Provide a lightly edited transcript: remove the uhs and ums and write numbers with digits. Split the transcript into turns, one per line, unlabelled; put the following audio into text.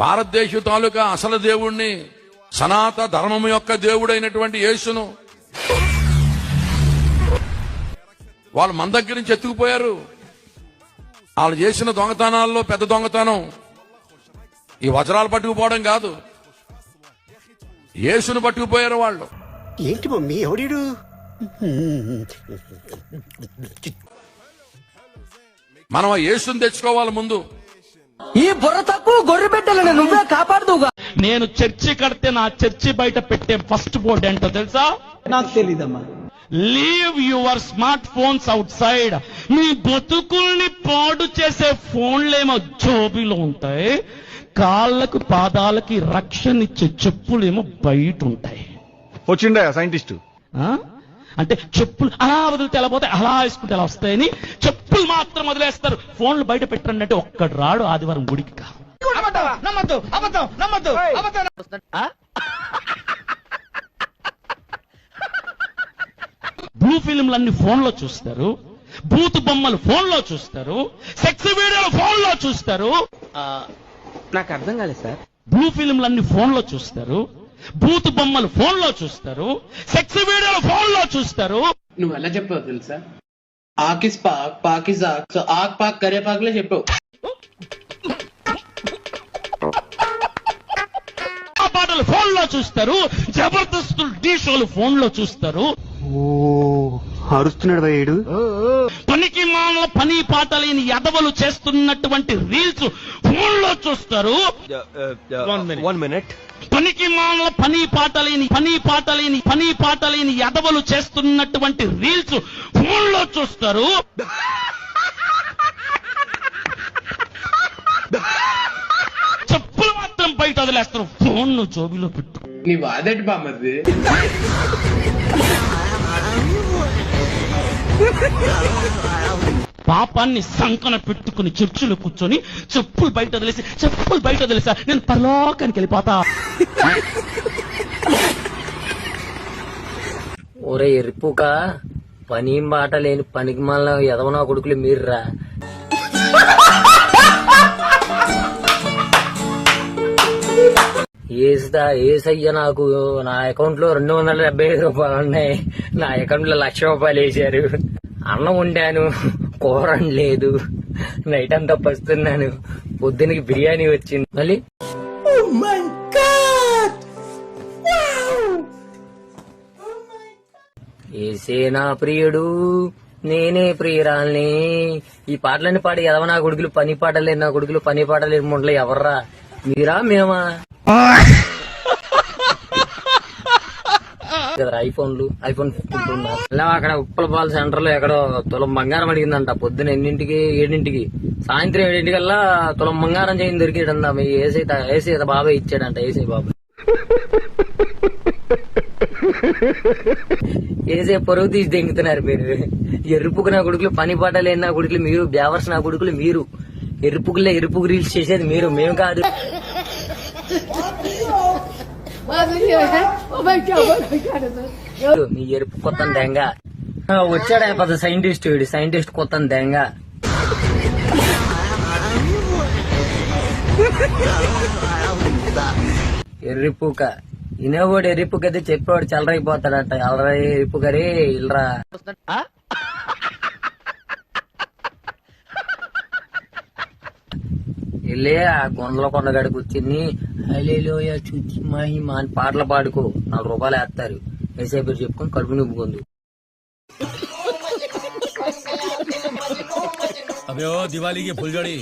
భారతదేశ తాలూకా అసలు దేవుణ్ణి, సనాతన ధర్మం యొక్క దేవుడైనటువంటి యేసును వాళ్ళు మన దగ్గర నుంచి ఎత్తుకుపోయారు. వాళ్ళు చేసిన దొంగతనాల్లో పెద్ద దొంగతనం ఈ వజ్రాలు పట్టుకుపోవడం కాదు, యేసును పట్టుకుపోయారు వాళ్ళు.
ఏంటి మమ్మీ ఎవడీడు?
మనం ఆ యేసుని తెచ్చుకోవాలి ముందు.
ఈ బుర్ర తక్కువ గొర్రె బిడ్డలను నువ్వే కాపాడుదువుగా.
నేను చర్చి కడితే నా చర్చి బయట పెట్టే ఫస్ట్ బోర్డు ఏంటో తెలుసా?
నాకు తెలీదమ్మా.
Leave your smart phones outside. మీ బతుకుల్ని పాడు చేసే ఫోన్లేమో జోబీలో ఉంటాయి, కాళ్ళకు పాదాలకి రక్షణ ఇచ్చే చెప్పులేమో బయట ఉంటాయి.
వచ్చిండా సైంటిస్ట్?
అంటే చెప్పులు అలా వదిలితే ఎలా పోతే అలా వేసుకుంటే ఎలా వస్తాయని చెప్పులు మాత్రం వదిలేస్తారు. ఫోన్లు బయట పెట్టండి అంటే ఒక్కడు రాడు ఆదివారం గుడికి. బ్లూ ఫిల్మ్లన్నీ ఫోన్ లో చూస్తారు, బూత్ బొమ్మలు ఫోన్ లో చూస్తారు, సెక్స్ వీడియోలు ఫోన్ లో చూస్తారు.
నాకు అర్థం కాలేదు సార్.
బ్లూ ఫిల్మ్లన్నీ ఫోన్ లో చూస్తారు, బూత్ బొమ్మలు ఫోన్ లో చూస్తారు, సెక్స్ వీడియోలు ఫోన్ లో చూస్తారు.
నువ్వు ఎలా చెప్పావు తెలుసా? ఆకిస్ పాక్, పాకిస్ ఆక్, సో ఆక్ పాక్ కరే పాక్లే చెప్పావు.
పాటలు ఫోన్ లో చూస్తారు, జబర్దస్త్ టీ షోలు ఫోన్ లో చూస్తారు.
అరుస్తున్నాడు భయ్యాడు.
పనికి మానవ పని పాట లేని ఎదవలు చేస్తున్నటువంటి రీల్స్ ఫోన్ లో చూస్తారు. పనికి మానవ పని పాట లేని ఎదవలు చేస్తున్నటువంటి రీల్స్ ఫోన్ లో చూస్తారు. చెప్పులు మాత్రం బయట వదిలేస్తారు, ఫోన్ ను జోబిలో పెట్టు.
నీ వాదటి బామ్మది.
పాపాన్ని సంకన పెట్టుకుని చర్చిలో కూర్చొని చెప్పులు బయట వదిలేసా నేను పరలోకానికి వెళ్ళిపోతా.
ఒరే ఎరుపుక, పని మాట లేని పనికి మాల ఎదవనా కొడుకులు మీర్రా. ఏసయ్య నాకు నా అకౌంట్ లో 275 రూపాయలు ఉన్నాయి, నా అకౌంట్ లో 1,00,000 రూపాయలు వేసారు. అన్నం వండాను, కూర లేదు, నైట్ అంతా పస్తున్నాను, పొద్దునకి బిర్యానీ వచ్చింది. మళ్ళీ ఏసే నా ప్రియుడు నేనే ప్రియురాల్ని. ఈ పాటలన్నీ పాడి ఎదవనా కొడుకులు, పని పాటలేరు నా కొడుకులు, పని పాటలేరు ముండలు ఎవర్రా? మీరా మేమా? ఐఫోన్ 15 అలా అక్కడ ఉప్పలపాల సెంటర్ లో ఎక్కడో తులం బంగారం అడిగిందంట. పొద్దున 7ంటికి, సాయంత్రం 7ంటికల్లా తులం బంగారం చేయని దొరికేదంట. ఏసీ బాబాయ్ ఇచ్చాడంట, ఏసీ బాబాయ్. ఏసే పరువు తీసి దెంగుతున్నారు మీరు. ఎరుపుకు నా కొడుకులు, పని పాట లేని నా కొడుకులు మీరు, బ్యావర్స్ నా కొడుకులు మీరు. ఎరుపుకు రీల్స్ చేసేది మీరు, మేము కాదు. మీ ఎరుపు కొత్త దెంగ వచ్చాడా పెద్ద సైంటిస్ట్ కొత్త దెంగ. ఎర్రిపుక ఇనేవాడు ఎర్రిపుకైతే చెప్పేవాడు చల్లరైపోతాడట. అలరా ఎరుపుకరే ఇల్రా. వెళ్ళే ఆ కొండలో కొండగాడికి వచ్చింది. హలేలోయ చూచి మహిమా అని పాటలు పాడుకో, 4 రూపాయలు వేస్తారు. ఏసై పేరు చెప్పుకొని కడుపు నింపుకుంది.
अबे ओ दिवाली की फुलझड़ी